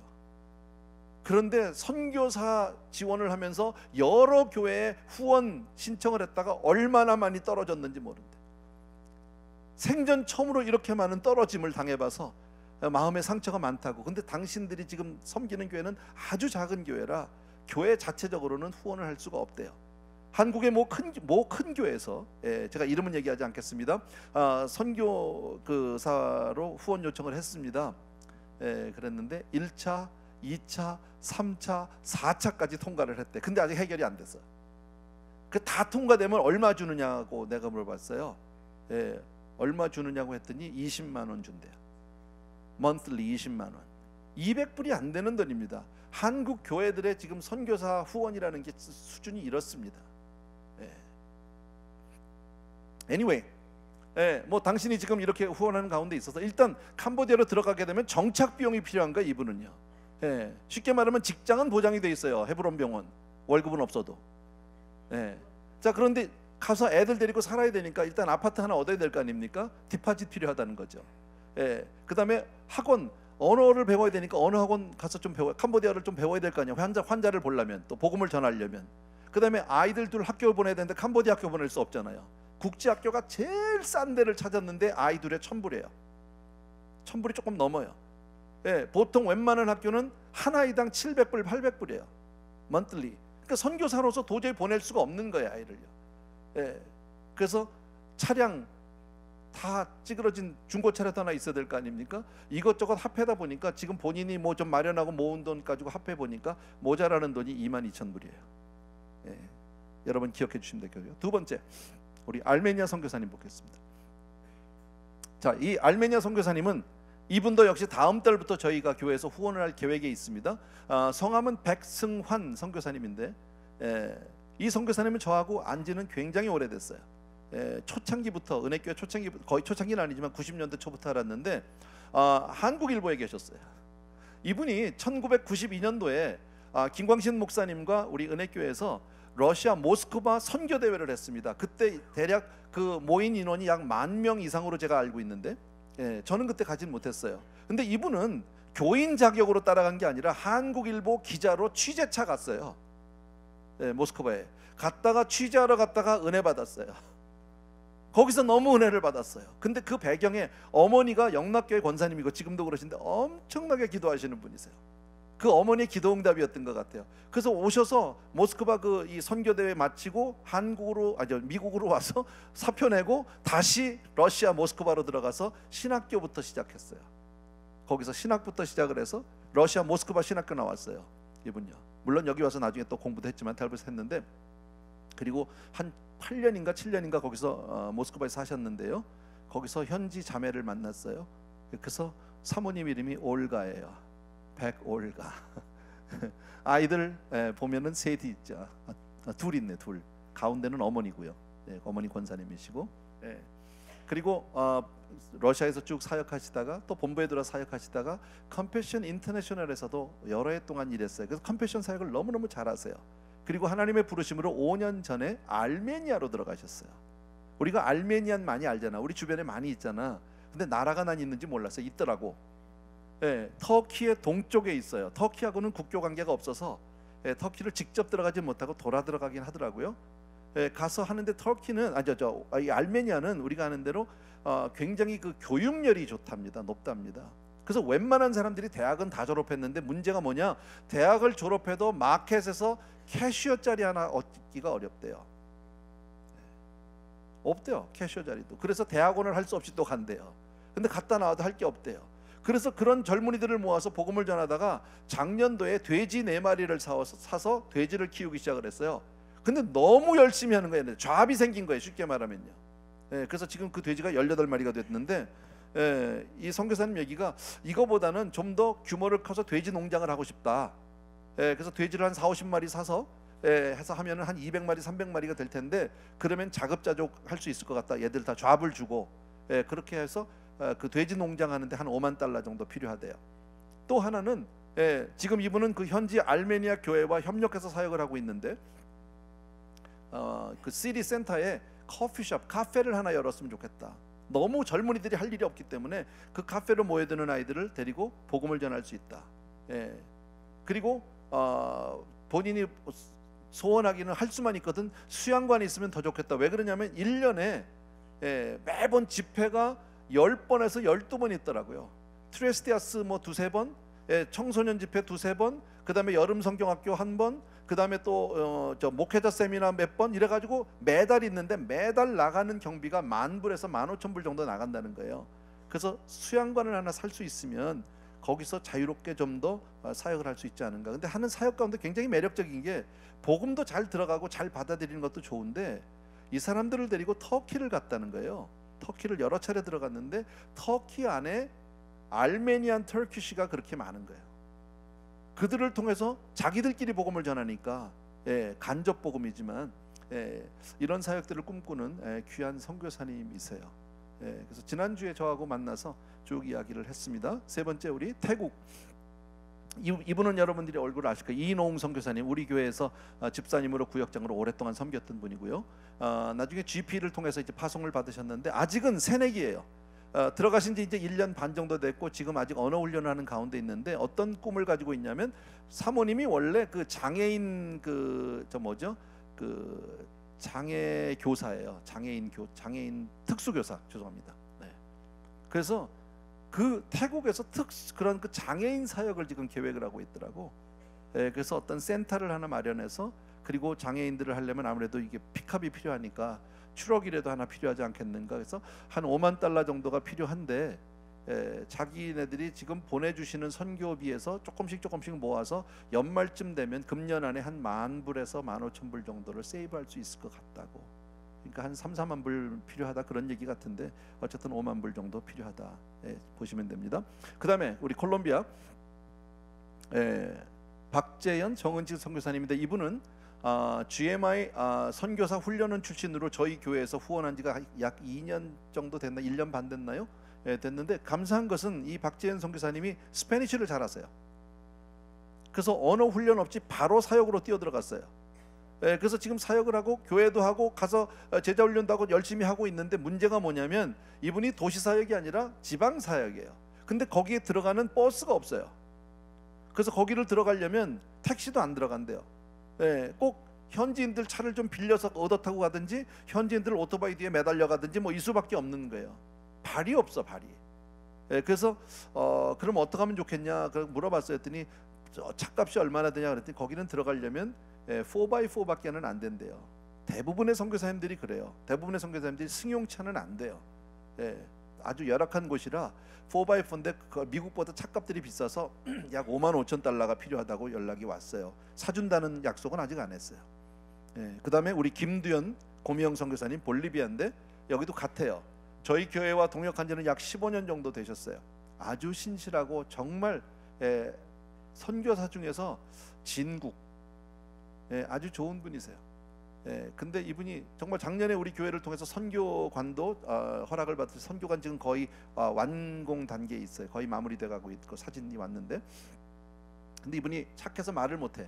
그런데 선교사 지원을 하면서 여러 교회에 후원 신청을 했다가 얼마나 많이 떨어졌는지 모른대. 생전 처음으로 이렇게 많은 떨어짐을 당해봐서 마음의 상처가 많다고. 근데 당신들이 지금 섬기는 교회는 아주 작은 교회라 교회 자체적으로는 후원을 할 수가 없대요. 한국의 뭐 큰 교회에서, 제가 이름은 얘기하지 않겠습니다. 선교사로 후원 요청을 했습니다. 그랬는데 1차, 2차, 3차, 4차까지 통과를 했대. 근데 아직 해결이 안 됐어. 그 다 통과되면 얼마 주느냐고 내가 물어봤어요. 얼마 주느냐고 했더니 20만 원 준대요. monthly 20만 원. 200불이 안 되는 돈입니다. 한국 교회들의 지금 선교사 후원이라는 게 수준이 이렇습니다. Anyway, 뭐 당신이 지금 이렇게 후원하는 가운데 있어서 일단 캄보디아로 들어가게 되면 정착 비용이 필요한가 이분은요. 쉽게 말하면 직장은 보장이 돼 있어요. 헤브론 병원. 월급은 없어도. 자, 그런데 가서 애들 데리고 살아야 되니까 일단 아파트 하나 얻어야 될 거 아닙니까? 디파짓 필요하다는 거죠. 그 다음에 학원, 언어를 배워야 되니까 언어 학원 가서 좀 배워, 캄보디아를 좀 배워야 될 거 아니에요. 환자를 보려면, 또 복음을 전하려면. 그 다음에 아이들 둘 학교 보내야 되는데 캄보디아 학교 보낼 수 없잖아요. 국제학교가 제일 싼 데를 찾았는데 아이 둘에 1,000불이에요. 1,000불이 조금 넘어요. 보통 웬만한 학교는 한 아이당 700불, 800불이에요. monthly. 그러니까 선교사로서 도저히 보낼 수가 없는 거예요, 아이를요. 그래서 차량 다 찌그러진 중고차라도 하나 있어야 될 거 아닙니까? 이것저것 합해다 보니까 지금 본인이 뭐 좀 마련하고 모은 돈 가지고 합해 보니까 모자라는 돈이 22,000불이에요. 여러분 기억해 주시면 되겠고요. 두 번째, 우리 알메니아 선교사님 보겠습니다. 자, 이 알메니아 선교사님은 이분도 역시 다음 달부터 저희가 교회에서 후원을 할 계획에 있습니다. 성함은 백승환 선교사님인데, 이 선교사님은 저하고 안지는 굉장히 오래됐어요. 초창기부터, 은혜교회 초창기부터, 거의 초창기는 아니지만 90년대 초부터 알았는데 한국일보에 계셨어요. 이분이 1992년도에 김광신 목사님과 우리 은혜교회에서 러시아 모스크바 선교대회를 했습니다. 그때 대략 그 모인 인원이 약 10,000명 이상으로 제가 알고 있는데, 저는 그때 가진 못했어요. 근데 이분은 교인 자격으로 따라간 게 아니라 한국일보 기자로 취재차 갔어요. 모스크바에 갔다가 취재하러 갔다가 은혜 받았어요. 거기서 너무 은혜를 받았어요. 근데 그 배경에 어머니가 영락교회 권사님이고 지금도 그러신데 엄청나게 기도하시는 분이세요. 그 어머니의 기도 응답이었던 것 같아요. 그래서 오셔서 모스크바 그 이 선교대회 마치고 미국으로 와서 사표 내고 다시 러시아 모스크바로 들어가서 신학교부터 시작했어요. 거기서 신학부터 시작을 해서 러시아 모스크바 신학교 나왔어요. 이분요. 물론 여기 와서 나중에 또 공부도 했지만 탈북을 했는데, 그리고 한 8년인가 7년인가 거기서 모스크바에 사셨는데요. 거기서 현지 자매를 만났어요. 그래서 사모님 이름이 올가예요. 백올가. 아이들 보면은 셋이 있죠. 둘 있네, 둘. 가운데는 어머니고요. 어머니 권사님이시고, 그리고 러시아에서 쭉 사역하시다가 또 본부에 들어 사역하시다가 컴패션 인터내셔널에서도 여러 해 동안 일했어요. 그래서 컴패션 사역을 너무너무 잘하세요. 그리고 하나님의 부르심으로 5년 전에 알메니아로 들어가셨어요. 우리가 알메니안 많이 알잖아. 우리 주변에 많이 있잖아. 근데 나라가 난 있는지 몰랐어요. 있더라고. 터키의 동쪽에 있어요. 터키하고는 국교 관계가 없어서 터키를 직접 들어가지 못하고 돌아 들어가긴 하더라고요. 가서 하는데 터키는 이 알메니아는 우리가 아는 대로 굉장히 그 교육열이 좋답니다. 높답니다. 그래서 웬만한 사람들이 대학은 다 졸업했는데 문제가 뭐냐? 대학을 졸업해도 마켓에서 캐시어 자리 하나 얻기가 어렵대요. 없대요, 캐시어 자리도. 그래서 대학원을 할 수 없이 또 간대요. 근데 갔다 나와도 할 게 없대요. 그래서 그런 젊은이들을 모아서 복음을 전하다가 작년도에 돼지 4마리를 사서 돼지를 키우기 시작을 했어요. 근데 너무 열심히 하는 거예요. 좌합이 생긴 거예요, 쉽게 말하면요. 그래서 지금 그 돼지가 18마리가 됐는데, 이 선교사님 얘기가 이거보다는 좀 더 규모를 커서 돼지 농장을 하고 싶다. 그래서 돼지를 한 4, 50마리 사서 해서 하면은 한 200마리, 300마리가 될 텐데 그러면 자급자족 할 수 있을 것 같다. 얘들 다 잡을 주고 그렇게 해서 그 돼지 농장 하는데 한 5만 달러 정도 필요하대요. 또 하나는 지금 이분은 그 현지 알메니아 교회와 협력해서 사역을 하고 있는데 그 시티 센터에 커피숍, 카페를 하나 열었으면 좋겠다. 너무 젊은이들이 할 일이 없기 때문에 그 카페로 모여드는 아이들을 데리고 복음을 전할 수 있다. 그리고 본인이 소원하기는 할 수만 있거든 수양관이 있으면 더 좋겠다. 왜 그러냐면 1년에 매번 집회가 10번에서 12번 있더라고요. 트레스티아스 뭐 2-3번, 청소년 집회 2-3번, 그 다음에 여름 성경학교 1번, 그 다음에 또 목회자 세미나 몇 번 이래가지고 매달 있는데 매달 나가는 경비가 10,000불에서 15,000불 정도 나간다는 거예요. 그래서 수양관을 하나 살 수 있으면 거기서 자유롭게 좀 더 사역을 할 수 있지 않은가. 근데 하는 사역 가운데 굉장히 매력적인 게 복음도 잘 들어가고 잘 받아들이는 것도 좋은데 이 사람들을 데리고 터키를 갔다는 거예요. 터키를 여러 차례 들어갔는데 터키 안에 알메니안 터키시가 그렇게 많은 거예요. 그들을 통해서 자기들끼리 복음을 전하니까 간접 복음이지만 이런 사역들을 꿈꾸는 귀한 선교사님이세요. 그래서 지난주에 저하고 만나서 쭉 이야기를 했습니다. 세 번째 우리 태국. 이분은 여러분들이 얼굴 아실 거예요. 이노웅 선교사님, 우리 교회에서 집사님으로 구역장으로 오랫동안 섬겼던 분이고요. 나중에 GP를 통해서 이제 파송을 받으셨는데 아직은 새내기예요. 들어가신 지 이제 1년 반 정도 됐고 지금 아직 언어 훈련을 하는 가운데 있는데 어떤 꿈을 가지고 있냐면 사모님이 원래 그 장애인 그 장애 교사예요. 장애인 특수교사, 죄송합니다. 그래서 그 태국에서 그런 그 장애인 사역을 지금 계획을 하고 있더라고. 그래서 어떤 센터를 하나 마련해서 그리고 장애인들을 하려면 아무래도 이게 픽업이 필요하니까 추럭이라도 하나 필요하지 않겠는가. 그래서 한 5만 달러 정도가 필요한데 자기네들이 지금 보내주시는 선교비에서 조금씩 모아서 연말쯤 되면 금년 안에 한 10,000불에서 15,000불 정도를 세이브할 수 있을 것 같다고. 그러니까 한 3, 4만 불 필요하다 그런 얘기 같은데 어쨌든 5만 불 정도 필요하다 보시면 됩니다. 그 다음에 우리 콜롬비아 박재현 정은지 선교사님인데 이분은 GMI 선교사 훈련원 출신으로 저희 교회에서 후원한 지가 약 2년 정도 됐나 1년 반 됐나요? 됐는데 감사한 것은 이 박재현 선교사님이 스페니쉬를 잘하세요. 그래서 언어 훈련 없이 바로 사역으로 뛰어들어갔어요. 그래서 지금 사역을 하고 교회도 하고 가서 제자 훈련도 하고 열심히 하고 있는데 문제가 뭐냐면 이분이 도시 사역이 아니라 지방 사역이에요. 근데 거기에 들어가는 버스가 없어요. 그래서 거기를 들어가려면 택시도 안 들어간대요. 꼭 현지인들 차를 좀 빌려서 얻어 타고 가든지 현지인들 오토바이 뒤에 매달려 가든지 뭐 이 수밖에 없는 거예요. 발이 없어, 발이. 그래서 그럼 어떻게 하면 좋겠냐 물어봤어요. 했더니 차값이 얼마나 되냐 그랬더니 거기는 들어가려면 4x4밖에는 안 된대요. 대부분의 선교사님들이 그래요. 대부분의 선교사님들이 승용차는 안 돼요. 아주 열악한 곳이라 4x4인데 미국보다 차값들이 비싸서 약 55,000달러가 필요하다고 연락이 왔어요. 사준다는 약속은 아직 안 했어요. 그 다음에 우리 김두현 고미영 선교사님 볼리비아인데 여기도 같아요. 저희 교회와 동역한 지는 약 15년 정도 되셨어요. 아주 신실하고 정말 선교사 중에서 진국 아주 좋은 분이세요. 근데 이분이 정말 작년에 우리 교회를 통해서 선교관도 허락을 받아서 선교관 지금 거의 완공 단계에 있어요. 거의 마무리돼 가고 있고 사진이 왔는데 근데 이분이 착해서 말을 못해.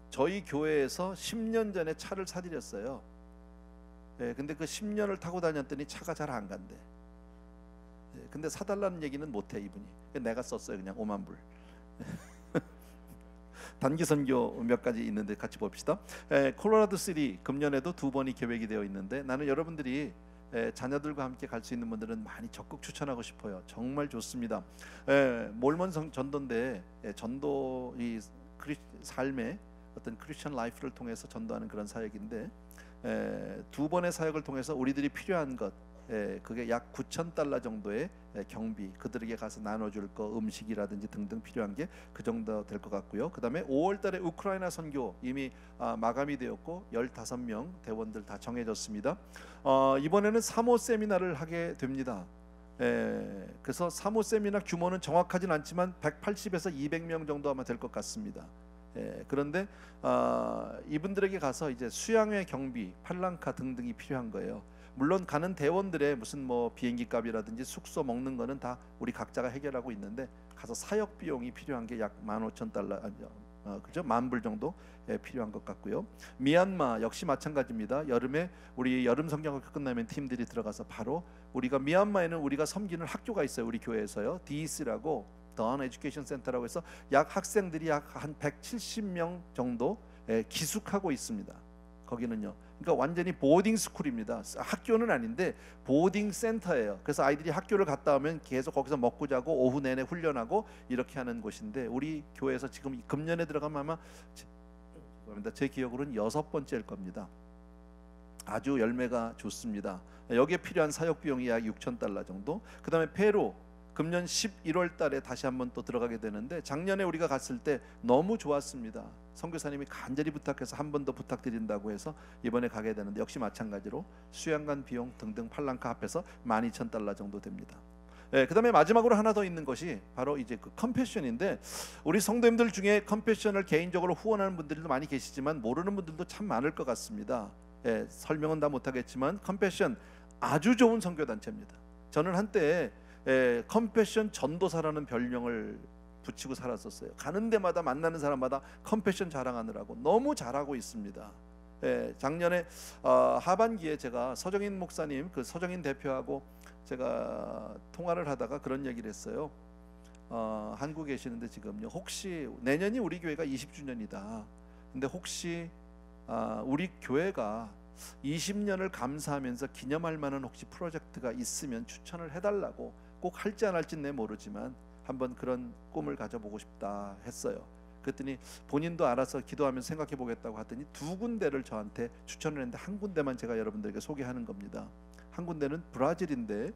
저희 교회에서 10년 전에 차를 사드렸어요. 근데 그 10년을 타고 다녔더니 차가 잘 안 간대. 근데 사달라는 얘기는 못해 이분이. 내가 썼어요. 그냥 5만 불. 단기 선교 몇 가지 있는데 같이 봅시다. 콜로라도 시티 금년에도 2번이 계획이 되어 있는데 나는 여러분들이 자녀들과 함께 갈 수 있는 분들은 많이 적극 추천하고 싶어요. 정말 좋습니다. 몰몬 전도인데 전도 이 삶의 어떤 크리스천 라이프를 통해서 전도하는 그런 사역인데 2번의 사역을 통해서 우리들이 필요한 것 그게 약 9,000달러 정도의 경비, 그들에게 가서 나눠줄 거, 음식이라든지 등등 필요한 게 그 정도 될 것 같고요. 그 다음에 5월달에 우크라이나 선교 이미 마감이 되었고 15명 대원들 다 정해졌습니다. 이번에는 사모 세미나를 하게 됩니다. 그래서 사모 세미나 규모는 정확하진 않지만 180에서 200명 정도 아마 될 것 같습니다. 그런데 이분들에게 가서 이제 수양회 경비, 팔랑카 등등이 필요한 거예요. 물론 가는 대원들의 무슨 뭐 비행기 값이라든지 숙소 먹는 거는 다 우리 각자가 해결하고 있는데 가서 사역 비용이 필요한 게 약 15,000달러 그죠? 10,000불 정도 필요한 것 같고요. 미얀마 역시 마찬가지입니다. 여름에 우리 여름 성경학교 끝나면 팀들이 들어가서 바로 우리가 미얀마에는 우리가 섬기는 학교가 있어요. 우리 교회에서요. DEC라고 던 에듀케이션 센터라고 해서 약 학생들이 약 한 170명 정도 기숙하고 있습니다. 거기는요. 그러니까 완전히 보딩 스쿨입니다. 학교는 아닌데 보딩 센터예요. 그래서 아이들이 학교를 갔다 오면 계속 거기서 먹고 자고 오후 내내 훈련하고 이렇게 하는 곳인데 우리 교회에서 지금 금년에 들어가면 아마 제 기억으로는 6번째일 겁니다. 아주 열매가 좋습니다. 여기에 필요한 사역 비용이 약 6,000달러 정도. 그 다음에 페루 금년 11월 달에 다시 한번 또 들어가게 되는데 작년에 우리가 갔을 때 너무 좋았습니다. 선교사님이 간절히 부탁해서 한 번 더 부탁드린다고 해서 이번에 가게 되는데 역시 마찬가지로 수양관 비용 등등 팔랑카 합해서 12,000달러 정도 됩니다. 그 다음에 마지막으로 하나 더 있는 것이 바로 이제 그 컴패션인데 우리 성도님들 중에 컴패션을 개인적으로 후원하는 분들도 많이 계시지만 모르는 분들도 참 많을 것 같습니다. 설명은 다 못하겠지만 컴패션 아주 좋은 선교단체입니다. 저는 한때 컴패션 전도사라는 별명을 붙이고 살았었어요. 가는 데마다 만나는 사람마다 컴패션 자랑하느라고 너무 잘하고 있습니다. 작년에 하반기에 제가 서정인 목사님, 그 서정인 대표하고 제가 통화를 하다가 그런 얘기를 했어요. 한국에 계시는데 지금요, 혹시 내년이 우리 교회가 20주년이다. 근데 혹시 우리 교회가 20년을 감사하면서 기념할 만한 혹시 프로젝트가 있으면 추천을 해달라고, 꼭 할지 안 할지는 내 모르지만 한번 그런 꿈을 가져보고 싶다 했어요. 그랬더니 본인도 알아서 기도하면서 생각해 보겠다고 하더니 두 군데를 저한테 추천을 했는데 한 군데만 제가 여러분들에게 소개하는 겁니다. 한 군데는 브라질인데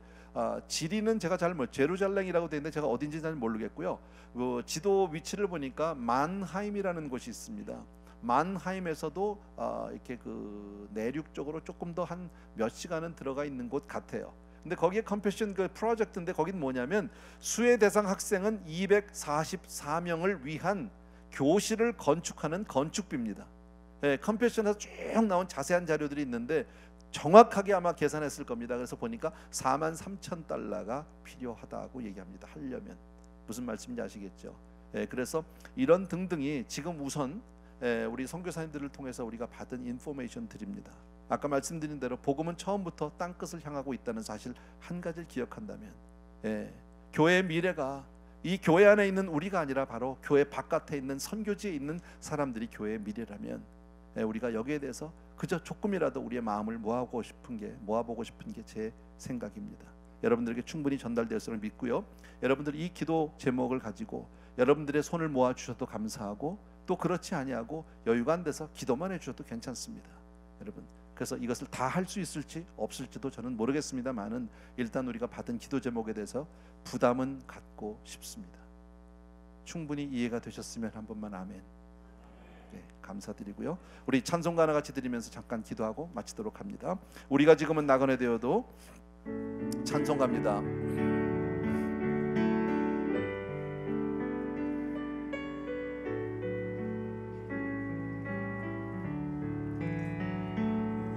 지리는 제가 잘 제루살렘이라고 되어 있는데 제가 어딘지 잘 모르겠고요. 그 지도 위치를 보니까 만하임이라는 곳이 있습니다. 만하임에서도 이렇게 그 내륙 쪽으로 조금 더 한 몇 시간은 들어가 있는 곳 같아요. 근데 거기에 컴패션 그 프로젝트인데 거긴 뭐냐면 수혜 대상 학생은 244명을 위한 교실을 건축하는 건축비입니다. 컴패션에서 쭉 나온 자세한 자료들이 있는데 정확하게 아마 계산했을 겁니다. 그래서 보니까 43,000달러가 필요하다고 얘기합니다. 하려면 무슨 말씀인지 아시겠죠? 그래서 이런 등등이 지금 우선 우리 선교사님들을 통해서 우리가 받은 인포메이션 드립니다. 아까 말씀드린 대로 복음은 처음부터 땅끝을 향하고 있다는 사실 한 가지를 기억한다면 교회의 미래가 이 교회 안에 있는 우리가 아니라 바로 교회 바깥에 있는 선교지에 있는 사람들이 교회의 미래라면 우리가 여기에 대해서 그저 조금이라도 우리의 마음을 모아보고 싶은 게 제 생각입니다. 여러분들에게 충분히 전달되었음을 믿고요. 여러분들이 이 기도 제목을 가지고 여러분들의 손을 모아 주셔도 감사하고 또 그렇지 아니하고 여유가 안 돼서 기도만 해주셔도 괜찮습니다. 여러분, 그래서 이것을 다 할 수 있을지 없을지도 저는 모르겠습니다만은 일단 우리가 받은 기도 제목에 대해서 부담은 갖고 싶습니다. 충분히 이해가 되셨으면 한 번만 아멘. 감사드리고요. 우리 찬송가 하나 같이 드리면서 잠깐 기도하고 마치도록 합니다. 우리가 지금은 나그네 되어도 찬송가입니다.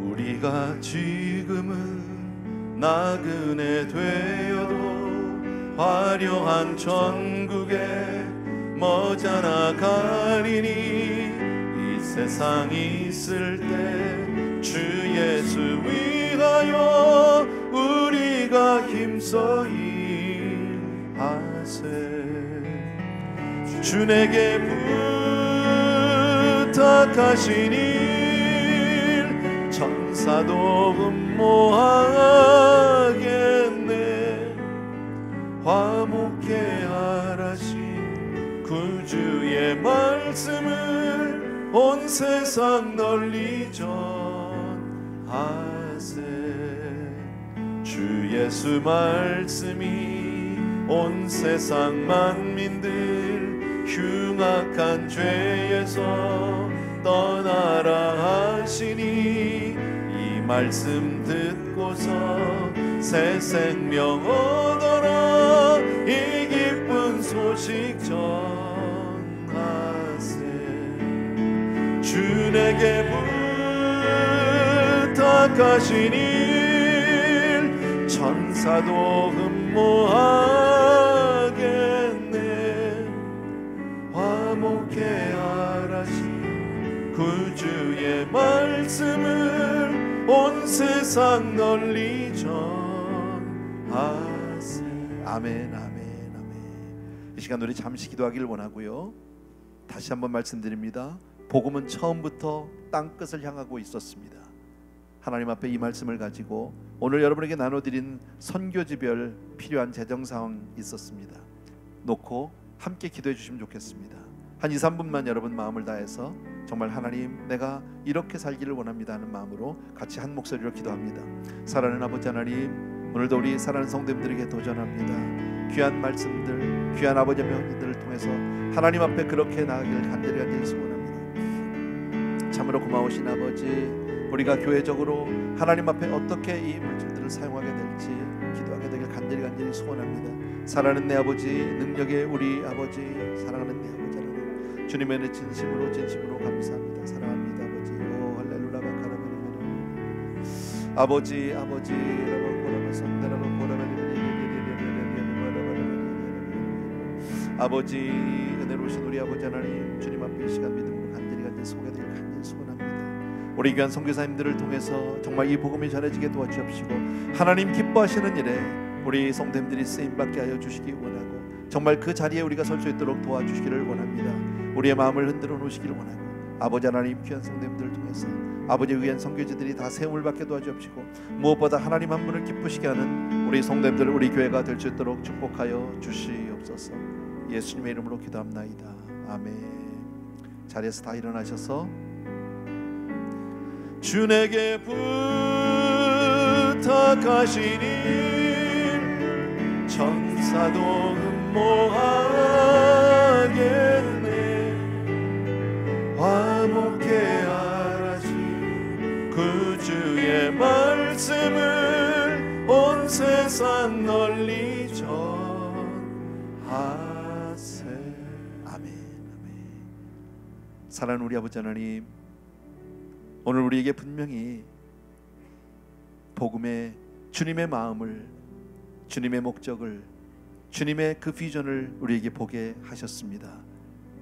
우리가 지금은 나그네 되어도 화려한 천국에 머지않아가리니 이 세상 있을 때 주 예수 위하여 우리가 힘써 일하세. 주 내게 부탁하신 일 천사도 음모하겠네. 화목해 하라신 구주의 말씀을 온 세상 널리 전하세. 주 주 예수 말씀이 온 세상 만민들 흉악한 죄에서 떠나라 하시니 이 말씀 듣고서 새 생명 얻어라 이 기쁜 소식 전하세. 주 내게 부탁하신 일 천사도 흠모하겠네. 화목해 하라시 구주의 말씀을 온 세상 널리 전하세. 아멘, 아멘, 아멘. 이 시간 우리 잠시 기도하기를 원하고요. 다시 한번 말씀드립니다. 복음은 처음부터 땅끝을 향하고 있었습니다. 하나님 앞에 이 말씀을 가지고 오늘 여러분에게 나눠드린 선교지별 필요한 재정 상황 있었습니다. 놓고 함께 기도해 주시면 좋겠습니다. 한 2, 3분만 여러분 마음을 다해서 정말 하나님 내가 이렇게 살기를 원합니다 하는 마음으로 같이 한 목소리로 기도합니다. 사랑하는 아버지 하나님, 오늘도 우리 사랑하는 성도님들에게 도전합니다. 귀한 말씀들, 귀한 아버지 명령들을 통해서 하나님 앞에 그렇게 나아가길 간절히 소원합니다. 참으로 고마우신 아버지, 우리가 교회적으로 하나님 앞에 어떻게 이 물질들을 사용하게 될지 기도하게 되길 간절히 소원합니다. 사랑하는 내 아버지, 능력의 우리 아버지, 사랑하는 내 아버지 하나님, 주님의 내 진심으로 감사합니다. 사랑합니다 아버지. 오 할렐루야 바카라바리바리. 아버지 아버지 은혜로우신 우리 아버지 하나님, 주님 앞에 이 시간 믿음으로 간절히 소개되길 간절히 소원합니다. 우리 귀한 선교사님들을 통해서 정말 이 복음이 전해지게 도와주옵시고 하나님 기뻐하시는 일에 우리 성도님들이 쓰임받게 하여 주시기 원하고 정말 그 자리에 우리가 설 수 있도록 도와주시기를 원합니다. 우리의 마음을 흔들어 놓으시기를 원하고 아버지 하나님, 귀한 성도님들을 통해서 아버지의 귀한 선교지들이 다 세움을 받게 도와주옵시고 무엇보다 하나님 한 분을 기쁘시게 하는 우리 성도님들, 우리 교회가 될 수 있도록 축복하여 주시옵소서. 예수님의 이름으로 기도합나이다. 아멘. 자리에서 다 일어나셔서 주 내게 부탁하신 일 천사도 흠모하겠네. 화목해 하라지 구주의 말씀을 온 세상 널리 전하세. 아멘, 아멘. 사랑하는 우리 아버지 하나님, 오늘 우리에게 분명히 복음의 주님의 마음을, 주님의 목적을, 주님의 그 비전을 우리에게 보게 하셨습니다.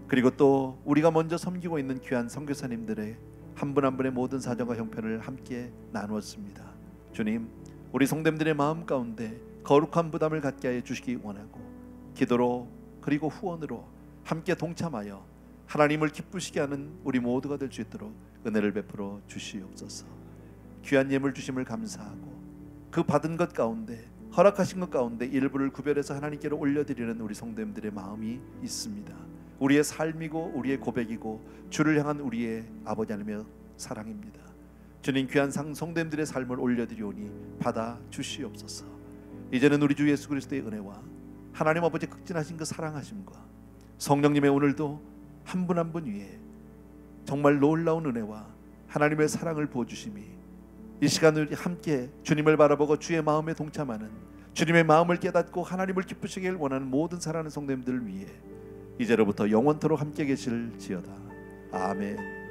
그리고 또 우리가 먼저 섬기고 있는 귀한 선교사님들의 한 분 한 분의 모든 사정과 형편을 함께 나누었습니다. 주님, 우리 성도님들의 마음 가운데 거룩한 부담을 갖게 하여 주시기 원하고 기도로 그리고 후원으로 함께 동참하여 하나님을 기쁘시게 하는 우리 모두가 될 수 있도록 은혜를 베풀어 주시옵소서. 귀한 예물 주심을 감사하고 그 받은 것 가운데, 허락하신 것 가운데 일부를 구별해서 하나님께로 올려드리는 우리 성도님들의 마음이 있습니다. 우리의 삶이고 우리의 고백이고 주를 향한 우리의 아버지 하나님의 사랑입니다. 주님, 귀한 성도님들의 삶을 올려드리오니 받아 주시옵소서. 이제는 우리 주 예수 그리스도의 은혜와 하나님 아버지 극진하신 그 사랑하심과 성령님의 오늘도 한 분 한 분 위에 정말 놀라운 은혜와 하나님의 사랑을 부어주심이 이 시간을 함께 주님을 바라보고 주의 마음에 동참하는, 주님의 마음을 깨닫고 하나님을 기쁘시길 원하는 모든 사랑하는 성도님들을 위해 이제로부터 영원토록 함께 계실지어다. 아멘.